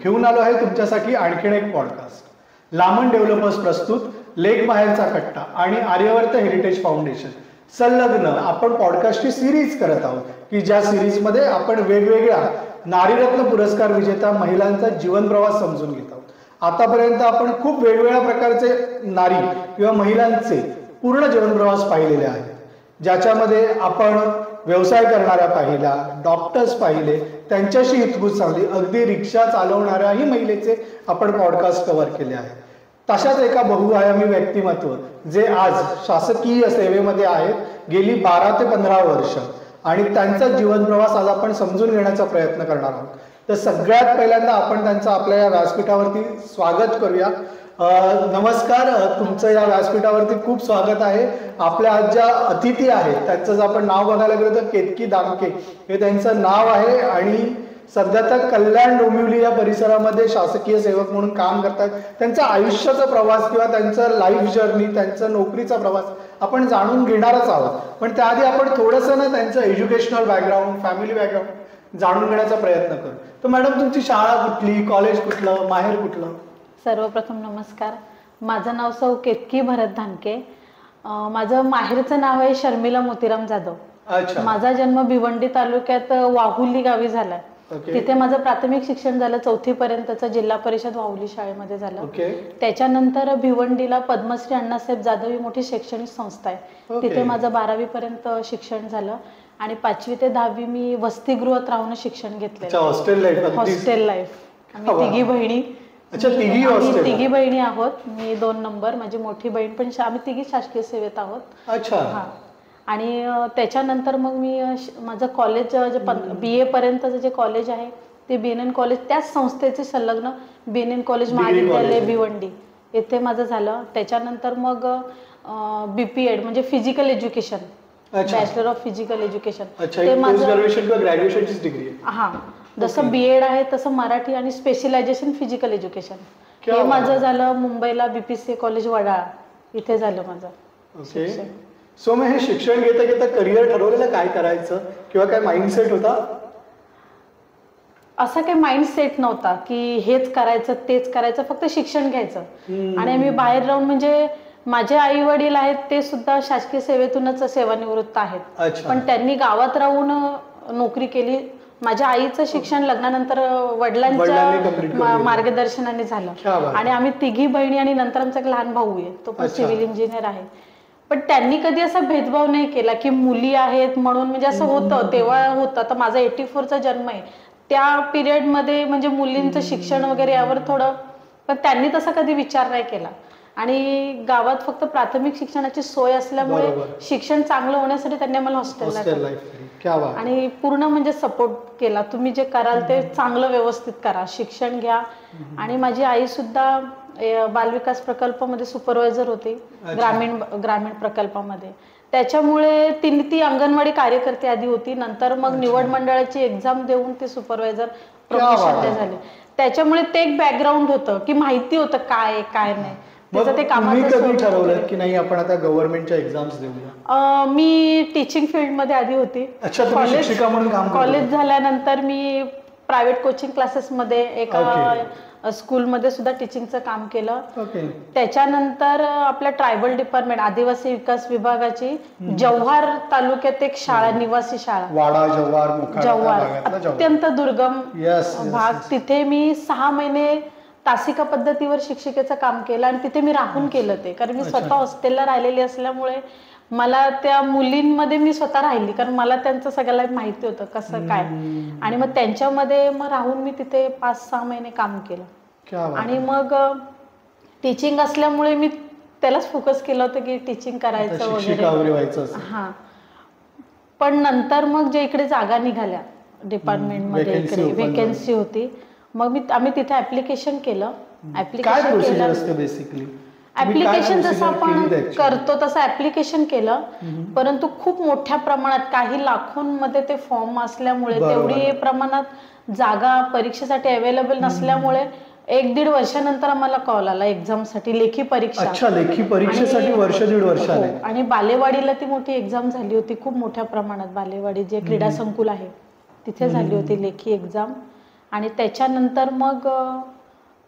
घेऊन आलो आहे तुमच्यासाठी आणखीन एक पॉडकास्ट. लामण डेव्हलपर्स प्रस्तुत लेक बाहेरचा कट्टा आणि आर्यवर्त हेरिटेज फाउंडेशन संलग्न आपण पॉडकास्टची सिरीज करत आहोत की ज्या सिरीजमध्ये आपण वेगवेगळ्या नारीरत्न पुरस्कार विजेत्या महिलांचा जीवन प्रवास समजून घेत आहोत. आतापर्यंत आपण खूप वेगवेगळ्या प्रकारचे नारी किंवा महिलांचे पूर्ण जीवन प्रवास पाहिलेले आहेत, ज्याच्यामध्ये आपण व्यवसाय करणाऱ्या पाहिल्या, डॉक्टर्स पाहिले, त्यांच्याशी हितगुज चालली, अगदी रिक्षा चालवणाऱ्याही महिलेचे आपण पॉडकास्ट कव्हर केले आहे. तशाच एका बहुआयामी व्यक्तिमत्व जे आज शासकीय सेवेमध्ये आहेत गेली 12 ते 15 वर्ष आणि त्यांचा जीवन प्रवास आज आपण समजून घेण्याचा प्रयत्न करणार आहोत. तर सगळ्यात पहिल्यांदा आपण त्यांचं आपल्या या व्यासपीठावरती स्वागत करूया. नमस्कार, तुमचं या व्यासपीठावरती खूप स्वागत आहे. आपल्या आज ज्या अतिथी आहेत त्यांचं जर आपण नाव बघायला गेलो तर केतकी दामके हे त्यांचं नाव आहे आणि सध्या तर कल्याण डोंबिवली या परिसरामध्ये शासकीय सेवक म्हणून काम करतात. त्यांचा आयुष्याचा प्रवास किंवा त्यांचं लाईफ जर्नी, त्यांचा नोकरीचा प्रवास आपण जाणून घेणारच आहोत. पण त्याआधी आपण थोडंसं ना त्यांचं एज्युकेशनल बॅकग्राऊंड, फॅमिली बॅकग्राऊंड जाणून घेण्याचा प्रयत्न करू. तर मॅडम, तुमची शाळा कुठली, कॉलेज कुठलं, माहेर कुठलं? सर्वप्रथम नमस्कार, माझं नाव सौ केतकी भरत धानके. माझं माहेरचं नाव आहे शर्मिला मोतीराम जाधव. अच्छा. माझा जन्म भिवंडी तालुक्यात वाहुली गावी झालाय. तिथे माझं प्राथमिक शिक्षण झालं 4थी पर्यंतचं जिल्हा परिषद वाहुली शाळेमध्ये झालं. त्याच्यानंतर भिवंडीला पद्मश्री अण्णासाहेब जाधव ही मोठी शैक्षणिक संस्था आहे, तिथे माझं 12वी पर्यंत शिक्षण झालं आणि 5वी ते 10वी मी वसतिगृहात राहून शिक्षण घेतलं. Hostel life. आम्ही तिघी बहिणी. तिघी बहिणी आहोत. मी 2 नंबर, माझी मोठी बहीण पण. आम्ही तिघी शासकीय सेवेत आहोत. अच्छा. हा. आणि त्याच्यानंतर मग मी माझं कॉलेज जे BA पर्यंतचं जे कॉलेज आहे ते BNN कॉलेज, त्याच संस्थेचे संलग्न BNN कॉलेज महाविद्यालय भिवंडी येथे माझं झालं. त्याच्यानंतर मग BPEd म्हणजे physical education, bachelor of physical education, ते माझं ग्रॅज्युएशनची डिग्री. हा, जसं BEd आहे तसं मराठी आणि स्पेशलायझेशन फिजिकल एज्युकेशन हे माझं झालं मुंबईला BPCA कॉलेज वडाळा इथे झालं माझं शिक्षण. सो मग हे शिक्षण घेता घेता करिअर ठरवलेलं काय करायचं किंवा काय माइंडसेट होता? असा काही माइंडसेट नव्हता की हेच करायचं तेच करायचं, फक्त शिक्षण घ्यायचं. आणि मी बाहेर राहून, म्हणजे माझे आई वडील आहेत ते सुद्धा शासकीय सेवेतूनच सेवानिवृत्त आहेत, पण त्यांनी गावात राहून नोकरी केली. माझ्या आईचं शिक्षण लग्नानंतर वडिलांच्या मार्गदर्शनाने झालं आणि आम्ही तिघी बहिणी आणि नंतर आमचा एक लहान भाऊ आहे, तो पण सिव्हिल इंजिनियर आहे. पण त्यांनी कधी असा भेदभाव नाही केला की मुली आहेत म्हणून, म्हणजे असं होतं तेव्हा होतं. तर माझा 84चा जन्म आहे, त्या पिरियडमध्ये म्हणजे मुलींचं शिक्षण वगैरे यावर थोडं, पण त्यांनी तसा कधी विचार नाही केला. आणि गावात फक्त प्राथमिक शिक्षणाची सोय असल्यामुळे शिक्षण चांगलं होण्यासाठी त्यांनी आम्हाला हॉस्टेलला आणि पूर्ण म्हणजे सपोर्ट केला. तुम्ही जे कराल ते चांगलं व्यवस्थित करा, शिक्षण घ्या. आणि माझी आई सुद्धा बालविकास प्रकल्पामध्ये सुपरवायझर होती, ग्रामीण प्रकल्पामध्ये. त्याच्यामुळे ती अंगणवाडी कार्यकर्ते आधी होती, नंतर मग निवड मंडळाची एक्झाम देऊन ते सुपरवायझर प्रमोशन झाले. त्याच्यामुळे ते एक बॅकग्राऊंड होतं की माहिती होतं काय काय नाही. ते कामाचं ठरवलं की नाही आपण आता गव्हर्नमेंटच्या एक्झाम्स देऊया? मी टीचिंग फील्ड मध्ये आधी होती. कॉलेज झाल्यानंतर मी प्रायव्हेट कोचिंग क्लासेस मध्ये एका स्कूलमध्ये सुद्धा टीचिंगचं काम केलं. त्याच्यानंतर आपल्या ट्रायबल डिपार्टमेंट, आदिवासी विकास विभागाची जव्हार तालुक्यात एक शाळा, निवासी शाळा, जव्हार, अत्यंत दुर्गम भाग, तिथे मी 6 महिने तासिका पद्धतीवर शिक्षिकेचं काम केलं आणि तिथे मी राहून केलं ते, कारण मी स्वतः हॉस्टेलला राहिलेली असल्यामुळे मला त्या मुलींमध्ये मी स्वतः राहिली, कारण मला त्यांचं सगळ्याला माहिती होतं कसं काय. आणि मग त्यांच्यामध्ये मग राहून मी तिथे 5-6 महिने काम केलं. आणि मग टीचिंग असल्यामुळे मी त्यालाच फोकस केलं होतं की टीचिंग करायचं वगैरे. हा, पण नंतर मग जे इकडे जागा निघाल्या डिपार्टमेंटमध्ये, इकडे वेकेन्सी होती, मग आम्ही तिथे ऍप्लिकेशन केलं. ऍप्लिकेशन जसं आपण करतो तसं ऍप्लिकेशन केलं, परंतु खूप मोठ्या प्रमाणात, काही लाखोंमध्ये ते फॉर्म असल्यामुळे तेवढी प्रमाणात जागा परीक्षेसाठी अवेलेबल नसल्यामुळे 1-1.5 वर्षानंतर आम्हाला कॉल आला एक्झामसाठी, लेखी परीक्षा. लेखी परीक्षेसाठी वर्ष 1.5 वर्ष आले. आणि बालेवाडीला ती मोठी एक्झाम झाली होती खूप मोठ्या प्रमाणात. बालेवाडी जे क्रीडा संकुल आहे तिथे झाली होती लेखी एक्झाम. आणि त्याच्यानंतर मग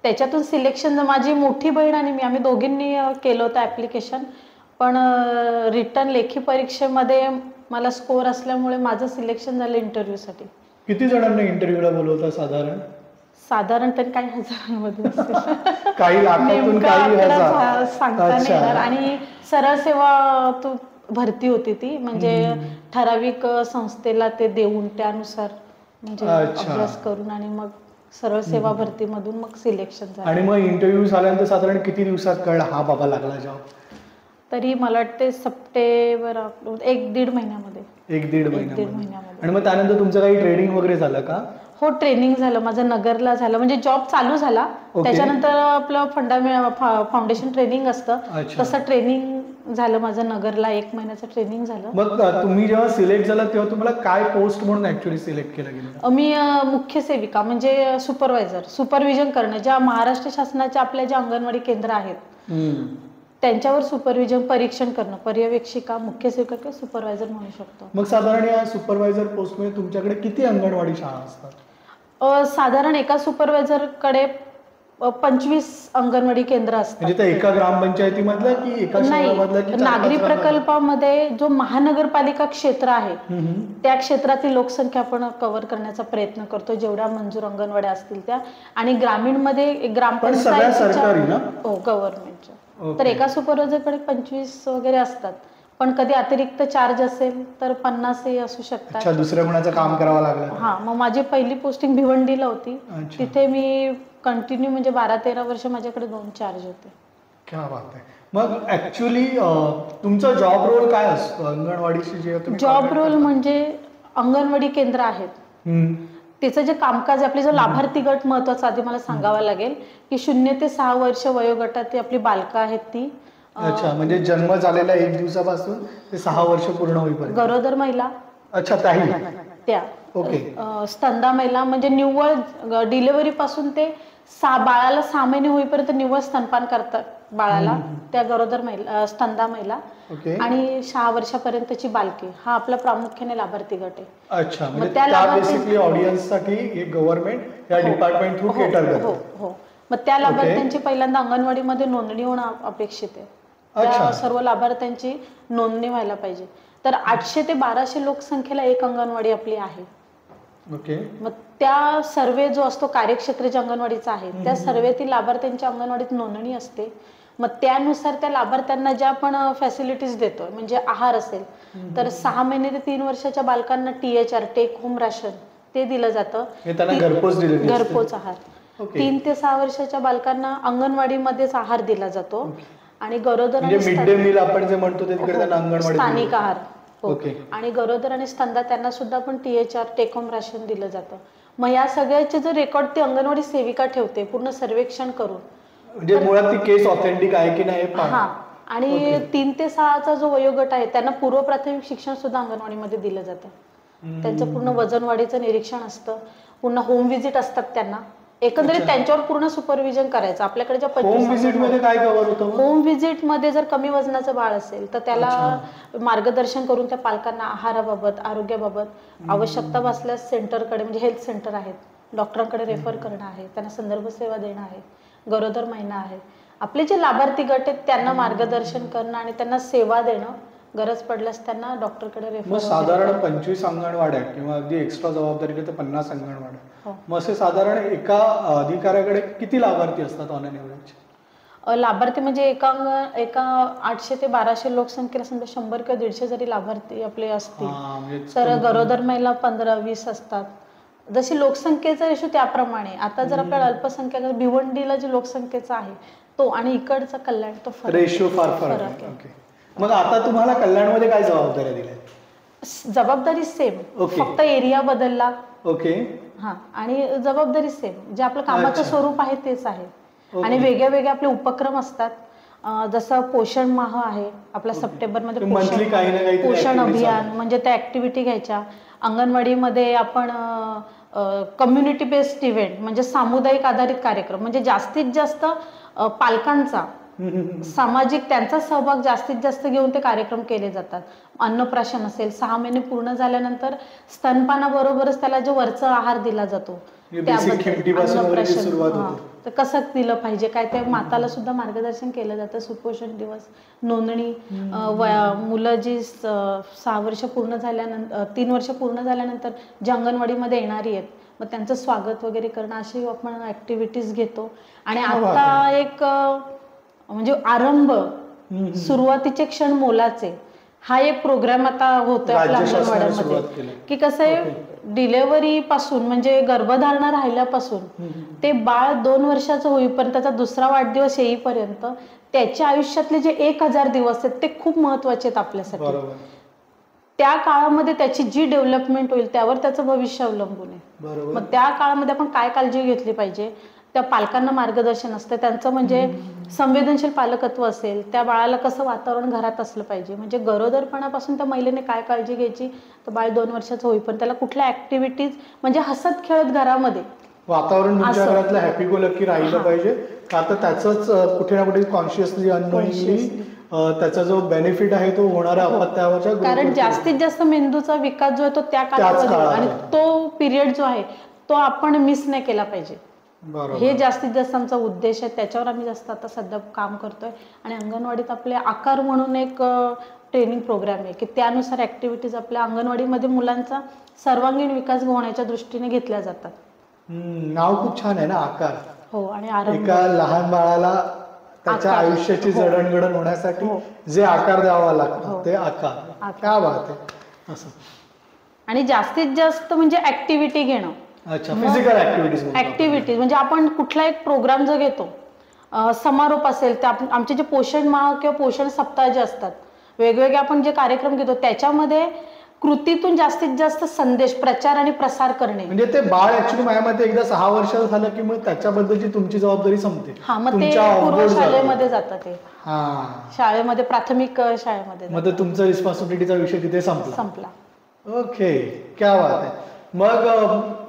त्याच्यातून सिलेक्शन, माझी मोठी बहीण आणि मी, आम्ही दोघींनी केलं होतं ॲप्लिकेशन. पण रिटर्न लेखी परीक्षेमध्ये मला स्कोअर असल्यामुळे माझं सिलेक्शन झालं इंटरव्ह्यूसाठी. किती जणांना इंटरव्ह्यूला बोलवता साधारण? साधारणतः काही हजारांमध्ये असेल. काही लाखातून काही हजार सांगता नाही येणार. आणि सरळ सेवा तो भरती होती ती, म्हणजे ठराविक संस्थेला ते देऊन त्यानुसार म्हणजे अभ्यास करून आणि मग सरळ सेवा भरतीमधून मग सिलेक्शन झालं. आणि मग इंटरव्ह्यू झाल्यानंतर साधारण किती दिवसात कळलं हा बाबा लागला जॉब? तरी मला वाटते सप्टेंबर, 1-1.5 महिन्यामध्ये. 1-1.5 महिन्यामध्ये. आणि मग त्यानंतर तुमचं काही ट्रेनिंग वगैरे झालं का? हो, ट्रेनिंग झालं माझं नगरला झालं. म्हणजे जॉब चालू झाला त्याच्यानंतर आपलं फाउंडेशन ट्रेनिंग असतं, तसं ट्रेनिंग झालं माझं नगरला. 1 महिन्याचं ट्रेनिंग झालं. मग तुम्ही जेव्हा सिलेक्ट झाला तेव्हा तुम्हाला काय पोस्ट म्हणून ऍक्च्युअली सिलेक्ट केलं गेलं? मी मुख्य सेविका म्हणजे सुपरविजन करणं. ज्या महाराष्ट्र शासनाच्या आपल्या ज्या अंगणवाडी केंद्र आहेत त्यांच्यावर सुपरविजन, परीक्षण करणं, पर्यवेक्षिका, मुख्य सेविका किंवा सुपरवायझर म्हणू शकतो. मग साधारण या सुपरवायझर पोस्टमध्ये तुमच्याकडे किती अंगणवाडी शाळा असतात? साधारण एका सुपरवायझरकडे 25 अंगणवाडी केंद्र असतात. म्हणजे एका ग्रामपंचायतीमधलं की एका शहरामधलं की नागरी प्रकल्पामध्ये जो महानगरपालिका क्षेत्र आहे त्या क्षेत्रातील लोकसंख्या आपण कव्हर करण्याचा प्रयत्न करतो, जेवढ्या मंजूर अंगणवाड्या असतील त्या. आणि ग्रामीणमध्ये ग्रामपंचायत गव्हर्नमेंटच्या, तर एका सुपरवायझरकडे 25 वगैरे असतात. पण कधी अतिरिक्त चार्ज असेल तर 50 असू शकतात. दुसऱ्या कोणाचं काम करावं लागलं? हा, मग माझी पहिली पोस्टिंग भिवंडीला होती. तिथे मी कंटिन्यू म्हणजे 12-13 वर्ष माझ्याकडे 2 चार्ज होते. क्या बात आहे. मग ऍक्च्युअली तुमचा जॉब रोल काय असतो अंगणवाडीशी? जे जॉब रोल म्हणजे अंगणवाडी केंद्र आहेत त्याचं जे कामकाज, आपले जो लाभार्थी गट महत्वाचा आधी मला सांगावा लागेल की 0 ते 6 वर्ष वयोगटात आपली बालकं आहेत ती. अच्छा, म्हणजे जन्म झालेल्या 1 दिवसापासून ते 6 वर्ष पूर्ण होईपर्यंत. गरोदर महिला. अच्छा, त्या. ओके. स्तनदा महिला म्हणजे निव्वळ डिलिव्हरी पासून ते बाळाला 6 महिने होईपर्यंत निव्वळ स्तनपान करतात बाळाला, त्या गरोदर महिला, स्तनदा महिला. आणि 6 वर्षापर्यंतची बालके, हा आपला प्रामुख्याने लाभार्थी गट आहे. अच्छा, म्हणजे त्या बेसिकली ऑडियन्ससाठी हे गव्हर्नमेंट या डिपार्टमेंट थ्रू केटर करते. हो हो. मग त्या लाभार्थ्यांची पहिल्यांदा अंगणवाडीमध्ये नोंदणी होणं अपेक्षित आहे. त्या सर्व लाभार्थ्यांची नोंदणी व्हायला पाहिजे. तर 800 ते 1200 लोकसंख्येला एक अंगणवाडी आपली आहे. ओके. मग त्या सर्वे जो असतो कार्यक्षेत्र जे अंगणवाडीचा आहे त्या सर्वेतील लाभार्थ्यांच्या अंगणवाडीत नोंदणी असते. मग त्यानुसार त्या लाभार्थ्यांना ज्या आपण फॅसिलिटीज देतोय, म्हणजे आहार असेल तर 6 महिने ते 3 वर्षाच्या बालकांना THR, टेक होम राशन, ते दिलं जातं. घरपोच आहार. 3 ते 6 वर्षाच्या बालकांना अंगणवाडीमध्येच आहार दिला जातो. आणि गरोदर आणि मिड डे मील आपण जे म्हणतो ते तिकडे अंगणवाडी स्थानिक आहार. आणि गरोदर आणि स्तनदा त्यांना सुद्धा पण THR, टेक होम राशन दिलं जातं. मग या सगळ्याचे जर रेकॉर्ड ती अंगणवाडी सेविका ठेवते पूर्ण सर्वेक्षण करून, म्हणजे मुळात ती केस ऑथेंटिक आहे की नाही. हा. आणि 3 ते 6चा जो वयोगट आहे त्यांना पूर्व प्राथमिक शिक्षण सुद्धा अंगणवाडीमध्ये दिलं जातं. त्यांचं पूर्ण वजन वाढीचं निरीक्षण असतं, पूर्ण होम व्हिजिट असतात त्यांना. एकंदरीत त्यांच्यावर पूर्ण सुपरविजन करायचं. आपल्याकडे ज्या होम व्हिजिट मध्ये काय कव्हर होतं? होम व्हिजिट मध्ये जर कमी वजनाचं बाळ असेल तर त्याला मार्गदर्शन करून त्या पालकांना आहाराबाबत, आरोग्याबाबत आवश्यकता भासल्यास सेंटरकडे, म्हणजे हेल्थ सेंटर आहेत, डॉक्टरांकडे रेफर करणं आहे, त्यांना संदर्भ सेवा देणं आहे, गरोदर महिना आहे. आपले जे लाभार्थी गट आहेत त्यांना मार्गदर्शन करणं आणि त्यांना सेवा देणं, गरज पडल्यास त्यांना डॉक्टरकडे रेफर. साधारण 25 अंगणवाड्या किंवा अगदी एक्स्ट्रा जबाबदारी तर 50 अंगणवाड्या. मग असे साधारण एका अधिकाऱ्याकडे किती लाभार्थी असतात ऑन एन एव्हरेज? लाभार्थी म्हणजे एका 800 ते 1200 लोकसंख्येला समजा 100 किंवा 150 जरी लाभार्थी आपले असतील तर गरोदर महिला 15-20 असतात. जशी लोकसंख्येचा रेशो त्याप्रमाणे. आता जर आपल्याला अल्पसंख्याक भिवंडीला जे लोकसंख्येचा आहे तो आणि इकडचा कल्याण, तो रेशो फार फरक आहे. मग आता तुम्हाला कल्याणमध्ये काय जबाबदाऱ्या दिल्या? जबाबदारी सेम, फक्त एरिया बदलला. ओके. हा. आणि जबाबदारी सेम, जे आपलं कामाचं स्वरूप आहे तेच आहे. आणि वेगळे वेगळे आपले उपक्रम असतात. जसं पोषण माह आहे आपला सप्टेंबरमध्ये, पोषण अभियान, म्हणजे त्या ऍक्टिव्हिटी घ्यायच्या. अंगणवाडीमध्ये आपण कम्युनिटी बेस्ड इव्हेंट, म्हणजे सामुदायिक आधारित कार्यक्रम, म्हणजे जास्तीत जास्त पालकांचा सामाजिक त्यांचा सहभाग जास्तीत जास्त घेऊन ते कार्यक्रम केले जातात. अन्नप्राशन असेल, 6 महिने पूर्ण झाल्यानंतर स्तनपानाबरोबरच त्याला जो वरचा आहार दिला जातो तर कसं दिलं पाहिजे काय, त्या माताला सुद्धा मार्गदर्शन केलं जातं. सुपोषण दिवस नोंदणी, मुलं जी 6 वर्ष पूर्ण झाल्यानंतर 3 वर्ष पूर्ण झाल्यानंतर जी अंगणवाडीमध्ये येणारी आहेत, मग त्यांचं स्वागत वगैरे करणं अशी आपण ऍक्टिव्हिटीज घेतो. आणि आता एक म्हणजे आरंभ, सुरुवातीचे क्षण मोलाचे, हा एक प्रोग्राम आता होतोय आपल्या अंगणवाड्यामध्ये. की कसं आहे, डिलेव्हरी पासून म्हणजे गर्भधारणा राहिल्यापासून ते बाळ 2 वर्षाचं होईपर्यंत, त्याचा दुसरा वाढदिवस येईपर्यंत त्याच्या आयुष्यातले जे 1000 दिवस आहेत ते खूप महत्वाचे आहेत आपल्यासाठी. त्या काळामध्ये त्याची जी डेव्हलपमेंट होईल त्यावर त्याचं भविष्य अवलंबून आहे. मग त्या काळामध्ये आपण काय काळजी घेतली पाहिजे, त्या पालकांना मार्गदर्शन असतं, त्यांचं म्हणजे संवेदनशील पालकत्व असेल, त्या बाळाला कसं वातावरण घरात असलं पाहिजे, म्हणजे गरोदरपणापासून त्या महिलेने काय काळजी घ्यायची, तर बाळ 2 वर्षाचं होईपर्यंत त्याला कुठल्या ऍक्टिव्हिटीज म्हणजे हसत खेळत घरामध्ये वातावरण तुमच्या घरातलं हॅपी गो लकी राहिलं पाहिजे. का तर त्याचंच कुठे ना कुठे कॉन्शियसली अननोइंगली त्याचा जो बेनिफिट आहे तो होणारा अपत्यावरच्या, कारण जास्तीत जास्त मेंदूचा विकास जो आहे तो त्या काळात, आणि तो पिरियड जो आहे तो आपण मिस नाही केला पाहिजे. हे जास्तीत जास्त आमचा उद्देश आहे, त्याच्यावर आम्ही जास्त आता सध्या काम करतोय. आणि अंगणवाडीत आपले आकार म्हणून एक ट्रेनिंग प्रोग्राम आहे की त्यानुसार ऍक्टिव्हिटीज आपल्या अंगणवाडीमध्ये मुलांचा सर्वांगीण विकास होण्याच्या दृष्टीने घेतल्या जातात. नाव खूप छान आहे ना, आकार. हो, आणि एका लहान बाळाला त्याच्या आयुष्याची जडणघडण होण्यासाठी जे आकार द्यावा लागतो ते आकार. काय बात आहे असं. आणि जास्तीत जास्त म्हणजे ऍक्टिव्हिटी घेणं. अच्छा, फिजिकल ऍक्टिव्हिटीज म्हणजे आपण कुठला एक प्रोग्राम जर घेतो, समारोप असेल तर आमचे जे पोषण माह किंवा पोषण सप्ताह जे असतात, वेगवेगळे आपण जे कार्यक्रम घेतो त्याच्यामध्ये कृतीतून जास्तीत जास्त संदेश, प्रचार आणि प्रसार करणे. म्हणजे ते बाळ ऍक्च्युली माझ्या मते एकदा 6 वर्षाचं झालं की मग त्याच्याबद्दलची तुमची जबाबदारी संपते. हा, मग ते पूर्व शाळेमध्ये जातात, ते शाळेमध्ये, प्राथमिक शाळेमध्ये, मग तुमचा रिस्पॉन्सिबिलिटीचा विषय तिथे संपला. ओके, क्या बात आहे. मग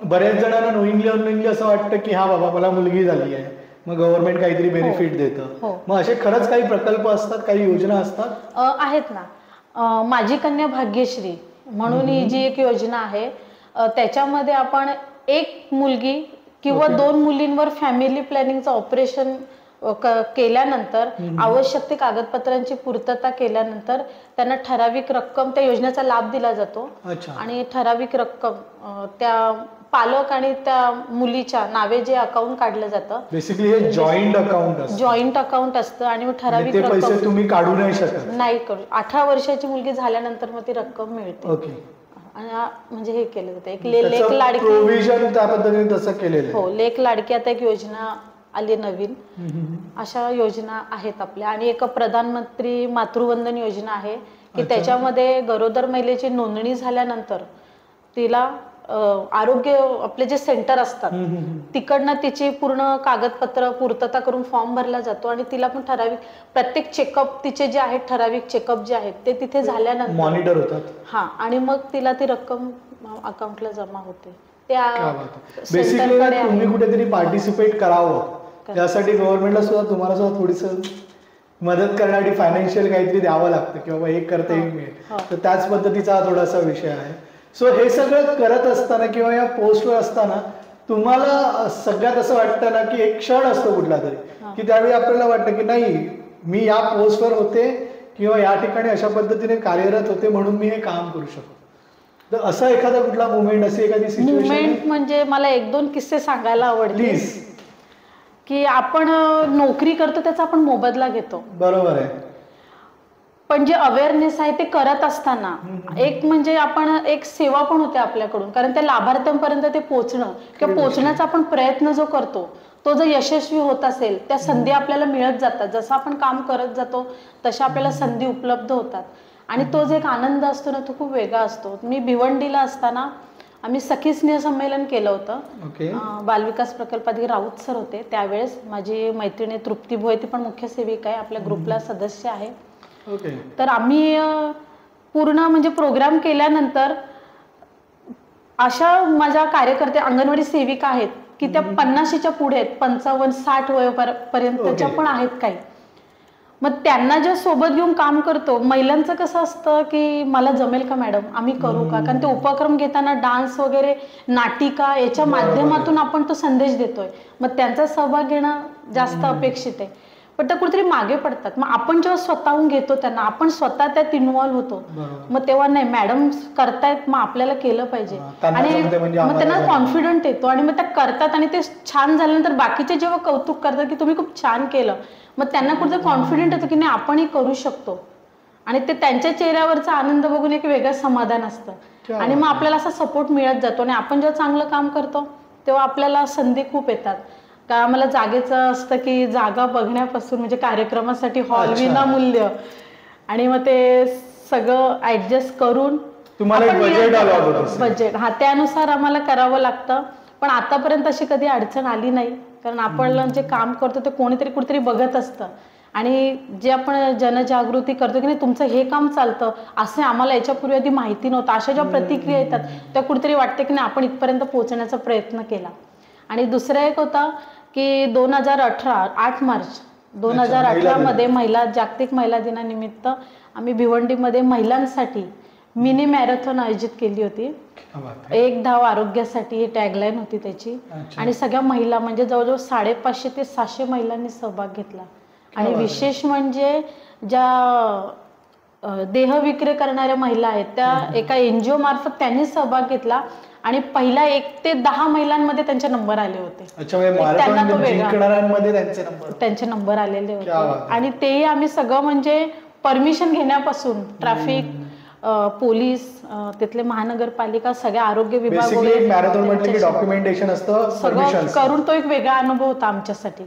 बऱ्याच जणांना नोईंगली अननोईंगली असं वाटतं की हा बाबा मला मुलगी झाली आहे, मग गव्हर्नमेंट काहीतरी बेनिफिट देतं. मग असे खरंच काही प्रकल्प असतात, काही योजना असतात? आहेत ना. माझी कन्या भाग्यश्री म्हणून ही जी एक योजना आहे, त्याच्यामध्ये आपण एक मुलगी किंवा 2 मुलींवर फॅमिली प्लॅनिंगचं ऑपरेशन केल्यानंतर, आवश्यक ते कागदपत्रांची पूर्तता केल्यानंतर त्यांना ठराविक रक्कम, त्या योजनेचा लाभ दिला जातो. आणि ठराविक रक्कम त्या पालक आणि त्या मुलीच्या नावे जे अकाउंट काढलं जातं, बेसिकली हे जॉईंट अकाउंट असतं. आणि मग ठराविक रक्कम तुम्ही काढू नाही शकत, नाही करू. 18 वर्षाची मुलगी झाल्यानंतर मग ती रक्कम मिळते. म्हणजे हे केलं जातं. एक लेक लाडकी, त्या पद्धतीने तसं केलेलं. हो, लेक लाडकी आता एक योजना आली नवीन. अशा योजना आहेत आपल्या. आणि एक प्रधानमंत्री मातृवंदन योजना आहे की त्याच्यामध्ये गरोदर महिलेची नोंदणी झाल्यानंतर तिला आरोग्य, आपले जे सेंटर असतात तिकडनं तिची पूर्ण कागदपत्र पूर्तता करून फॉर्म भरला जातो. आणि तिला पण ठराविक प्रत्येक चेकअप तिचे जे आहेत, ठराविक चेकअप जे आहेत ते तिथे झाल्यानंतर मॉनिटर होतात. हा, आणि मग तिला ती रक्कम अकाउंटला जमा होते. बेसिकली तुम्ही कुठेतरी पार्टिसिपेट करावं, त्यासाठी गव्हर्नमेंटला सुद्धा तुम्हाला सुद्धा थोडीस मदत करण्यासाठी फायनान्शियल काहीतरी द्यावं लागतं की बाबा हे करता येईल. तर त्याच पद्धतीचा हा थोडासा विषय आहे. सो हे सगळं करत असताना किंवा या पोस्टवर असताना तुम्हाला सगळ्यात असं वाटतं ना की एक क्षण असतो कुठला तरी की त्यावेळी आपल्याला वाटतं की नाही, मी या पोस्टवर होते किंवा या ठिकाणी अशा पद्धतीने कार्यरत होते म्हणून मी हे काम करू शकतो. तर असा एखादा कुठला मुवमेंट, अशी एखादी सिच्युएशन? म्हणजे मला 1-2 किस्से सांगायला आवडतील. की आपण नोकरी करतो त्याचा आपण मोबदला घेतो, बरोबर आहे, पण जे अवेअरनेस आहे ते करत असताना एक म्हणजे आपण एक सेवा पण होते आपल्याकडून. कारण त्या लाभार्थ्यांपर्यंत ते पोहोचणं किंवा पोहोचण्याचा आपण प्रयत्न जो करतो तो जर यशस्वी होत असेल, त्या संधी आपल्याला मिळत जातात. जसं आपण काम करत जातो तशा आपल्याला संधी उपलब्ध होतात. आणि तो जो एक आनंद असतो ना, तो खूप वेगळा असतो. मी भिवंडीला असताना आम्ही सखी स्नेह संमेलन केलं होतं. बालविकास प्रकल्पाधिकारी राऊत सर होते त्यावेळेस. माझी मैत्रिणी तृप्ती भोये, ती पण मुख्य सेविका आहे, आपल्या ग्रुपला सदस्य आहे. तर आम्ही पूर्ण म्हणजे प्रोग्राम केल्यानंतर अशा माझ्या कार्यकर्ते अंगणवाडी सेविका आहेत की त्या 50च्या पुढे आहेत, 55-60 वयोपर्यंतच्या पण आहेत काही. मग त्यांना जे सोबत घेऊन काम करतो, महिलांचं कसं असतं की मला जमेल का मॅडम, आम्ही करू का, कारण ते उपक्रम घेताना डान्स वगैरे नाटिका याच्या माध्यमातून आपण तो संदेश देतोय, मग त्यांचा सहभाग घेणं जास्त अपेक्षित आहे. पण त्या कुठेतरी मागे पडतात. मग आपण जेव्हा स्वतःहून घेतो त्यांना, आपण स्वतः त्यात इन्व्हॉल्व्ह होतो, मग तेव्हा नाही मॅडम करतायत मग आपल्याला केलं पाहिजे, आणि मग त्यांना कॉन्फिडंट येतो आणि मग त्या करतात आणि ते छान झाल्यानंतर बाकीचे जेव्हा कौतुक करतात की तुम्ही खूप छान केलं, मग त्यांना कुठे कॉन्फिडंट येतो की नाही आपणही करू शकतो, आणि ते त्यांच्या चेहऱ्यावरचा आनंद बघून एक वेगळं समाधान असतं, आणि मग आपल्याला असा सपोर्ट मिळत जातो. आणि आपण जेव्हा चांगलं काम करतो तेव्हा आपल्याला संधी खूप येतात. का आम्हाला जागेचं असतं की जागा बघण्यापासून म्हणजे कार्यक्रमासाठी हॉल विनामूल्य, आणि मग ते सगळं ऍडजस्ट करून बजेट त्यानुसार आम्हाला करावं लागतं. पण आतापर्यंत अशी कधी अडचण आली नाही, कारण आपण जे काम करतो ते कोणीतरी कुठेतरी बघत असतं, आणि जे आपण जनजागृती करतो की नाही तुमचं हे काम चालतं असं आम्हाला याच्यापूर्वी आधी माहिती नव्हतं, अशा ज्या प्रतिक्रिया येतात त्या कुठेतरी वाटते की नाही आपण इथपर्यंत पोहोचण्याचा प्रयत्न केला. आणि दुसरा एक होता की 8 मार्च 2018 मध्ये जागतिक महिला दिनानिमित्त आम्ही भिवंडीमध्ये महिलांसाठी मिनी मॅरेथॉन आयोजित केली होती. एक धाव आरोग्यासाठी ही टॅगलाईन होती त्याची, आणि सगळ्या महिला म्हणजे जवळजवळ 550 ते 700 महिलांनी सहभाग घेतला. आणि विशेष म्हणजे ज्या देह विक्री करणाऱ्या महिला आहेत त्या एका NGO मार्फत त्यांनी सहभाग घेतला, आणि पहिला 1 ते 10 महिलांमध्ये त्यांचे नंबर आले होते. त्यांना तो त्यांचे नंबर आलेले होते, आणि तेही आम्ही सगळं म्हणजे परमिशन घेण्यापासून ट्रॅफिक पोलीस, तिथले महानगरपालिका, सगळ्या आरोग्य विभाग डॉक्युमेंटेशन असतं सगळं करून तो एक वेगळा अनुभव होता आमच्यासाठी.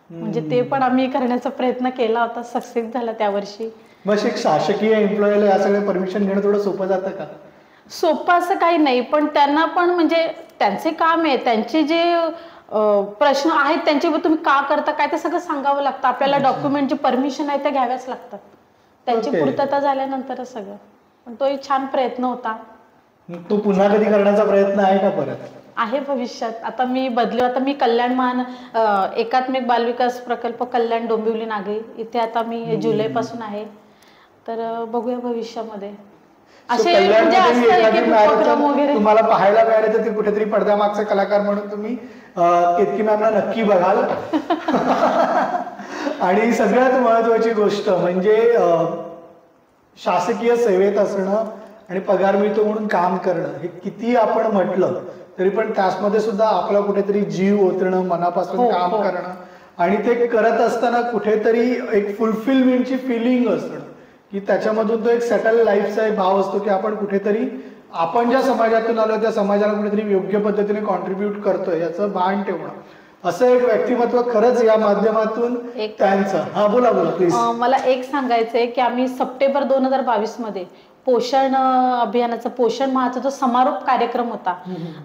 म्हणजे ते पण आम्ही करण्याचा प्रयत्न केला होता, सक्सेस झाला त्या वर्षी. मग एक शासकीय एम्प्लॉईला या सगळ्या परमिशन घेणं थोडं सोपं जातं का? सोपं असं काही नाही, पण त्यांना पण म्हणजे त्यांचे काम आहे, त्यांचे जे प्रश्न आहेत त्यांचे तुम्ही का करता काय ते सगळं सांगावं लागतं आपल्याला. डॉक्युमेंटची परमिशन आहे त्या घ्याव्याच लागतात, त्यांची पूर्तता झाल्यानंतरच सगळं. पण तो एक छान प्रयत्न होता. तो पुन्हा कधी करण्याचा प्रयत्न आहे का? परत आहे भविष्यात. आता मी कल्याण एकात्मिक बालविकास प्रकल्प कल्याण डोंबिवली नागरी इथे आता मी जुलैपासून आहे, तर बघूया भविष्यामध्ये असे उपक्रम वगैरे तुम्हाला पाहायला मिळाले तर ते कुठेतरी पडद्यामागचा कलाकार म्हणून तुम्ही केतकी मॅमला नक्की बघाल. आणि सगळ्यात महत्वाची गोष्ट म्हणजे शासकीय सेवेत असणं आणि पगार मिळतो म्हणून काम करणं, हे किती आपण म्हटलं तरी पण त्यामध्ये सुद्धा आपला कुठेतरी जीव ओतणं, मनापासून काम करणं, आणि ते करत असताना कुठेतरी एक फुलफिलमेंटची फिलिंग असणं, की त्याच्यामधून तो एक सेटल लाईफचा एक भाव असतो की आपण कुठेतरी आपण ज्या समाजातून आलो त्या समाजाला कुठेतरी योग्य पद्धतीने कॉन्ट्रीब्युट करतोय याचं भान ठेवणं, असं एक व्यक्तिमत्व खरंच या माध्यमातून त्यांचं. हा बोला प्लीज. मला एक सांगायचंय की आम्ही सप्टेंबर 2022 मध्ये पोषण अभियानाचा पोषण माहाचा जो समारोप कार्यक्रम होता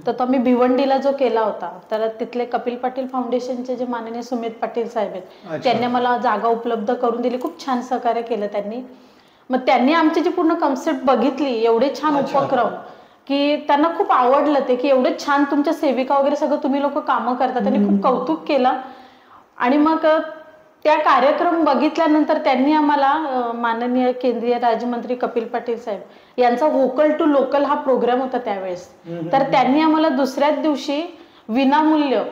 तर तो आम्ही भिवंडीला जो केला होता, तर तिथले कपिल पाटील फाउंडेशनचे जे माननीय सुमित पाटील साहेब आहेत त्यांनी मला जागा उपलब्ध करून दिली, खूप छान सहकार्य केलं त्यांनी. मग त्यांनी आमची जी पूर्ण कन्सेप्ट बघितली, एवढे छान उपक्रम की त्यांना खूप आवडलं ते, की एवढे छान तुमच्या सेविका वगैरे सगळं तुम्ही लोक कामं करता, त्यांनी खूप कौतुक केलं. आणि मग त्या कार्यक्रम बघितल्यानंतर त्यांनी आम्हाला माननीय केंद्रीय राज्यमंत्री कपिल पाटील साहेब यांचा व्होकल टू लोकल हा प्रोग्राम होता त्यावेळेस, तर त्यांनी आम्हाला दुसऱ्याच दिवशी विनामूल्य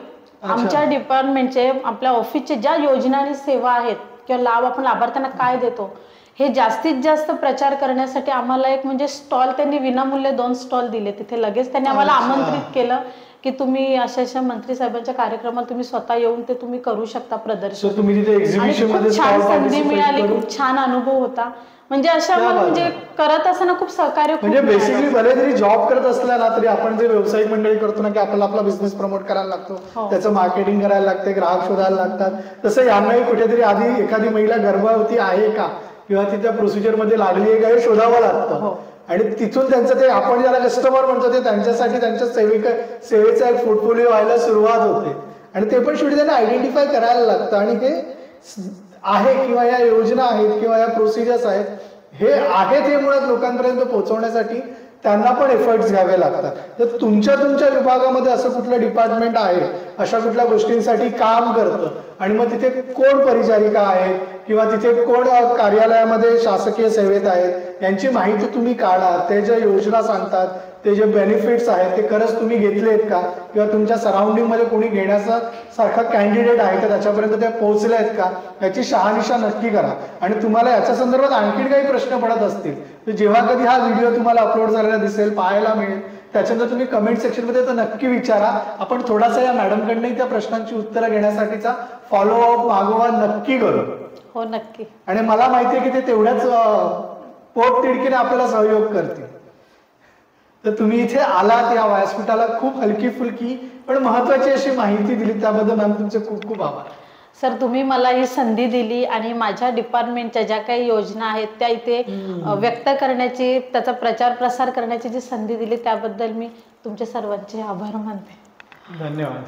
आमच्या डिपार्टमेंटचे आपल्या ऑफिसचे ज्या योजना आणि सेवा आहेत किंवा लाभ आपण लाभार्थ्यांना काय देतो हे जास्तीत जास्त प्रचार करण्यासाठी आम्हाला एक म्हणजे स्टॉल त्यांनी विनामूल्य 2 स्टॉल दिले तिथे. लगेच त्यांनी आम्हाला आमंत्रित केलं की तुम्ही अशा मंत्री साहेबांच्या कार्यक्रमात तुम्ही स्वतः येऊन ते तुम्ही करू शकता प्रदर्शन. आणि खूप छान संधी मिळाली, खूप छान अनुभव होता. म्हणजे अशा म्हणजे करत असताना खूप सहकार्य. म्हणजे बेसिकली भले तरी जॉब करत असला ना तरी आपण जे व्यावसायिक मंडळी करतो ना की आपल्याला आपला बिझनेस प्रमोट करायला लागतो, त्याचं मार्केटिंग करायला लागते, ग्राहक शोधायला लागतात, तसं यांनाही कुठेतरी आधी एखादी महिला गर्भवती आहे का किंवा ती त्या प्रोसिजर मध्ये लागली आहे का हे शोधावं लागतं. आणि तिथून त्यांचं ते आपण ज्याला कस्टमर म्हणतो ते त्यांच्यासाठी त्यांच्या सेवेचा एक पोर्टफोलिओ व्हायला सुरुवात होते. आणि ते पण शेवटी त्यांना आयडेंटिफाय करायला लागतं. आणि हे आहे किंवा या योजना आहेत किंवा या प्रोसिजर्स आहेत हे आहेत हे मुळात लोकांपर्यंत पोहोचवण्यासाठी त्यांना पण एफर्ट्स घ्यावे लागतात. तर तुमच्या विभागामध्ये असं कुठलं डिपार्टमेंट आहे अशा कुठल्या गोष्टींसाठी काम करतं आणि मग तिथे कोण परिचारिका आहेत किंवा तिथे कोण कार्यालयामध्ये शासकीय सेवेत आहेत यांची माहिती तुम्ही काढा. ते ज्या योजना सांगतात, ते जे बेनिफिट्स आहेत ते खरंच तुम्ही घेतलेत का, किंवा तुमच्या सराउंडिंग मध्ये कोणी घेण्याचा सारखा कॅन्डिडेट आहे तर त्याच्यापर्यंत ते पोहोचले आहेत का, याची शहानिशा नक्की करा. आणि तुम्हाला याच्या संदर्भात आणखी काही प्रश्न पडत असतील तर जेव्हा कधी हा व्हिडिओ तुम्हाला अपलोड झालेला दिसेल, पाहायला मिळेल, त्याच्यानंतर तुम्ही कमेंट सेक्शन मध्ये तर नक्की विचारा. आपण थोडासा या मॅडमकडनं त्या प्रश्नांची उत्तरं घेण्यासाठीचा फॉलोअप मागोवा नक्की करू. हो नक्की. आणि मला माहिती आहे की ते तेवढ्याच पोटतिडकीने आपल्याला सहयोग करतील. तर तुम्ही इथे आलात या व्यासपीठाला, खूप हलकी फुलकी पण महत्वाची अशी माहिती दिली, त्याबद्दल मॅम तुमचे खूप खूप आभार. सर, तुम्ही मला ही संधी दिली आणि माझ्या डिपार्टमेंटच्या ज्या काही योजना आहेत त्या इथे व्यक्त करण्याची, त्याचा प्रचार प्रसार करण्याची जी संधी दिली त्याबद्दल मी तुमचे सर्वांचे आभार मानते. धन्यवाद.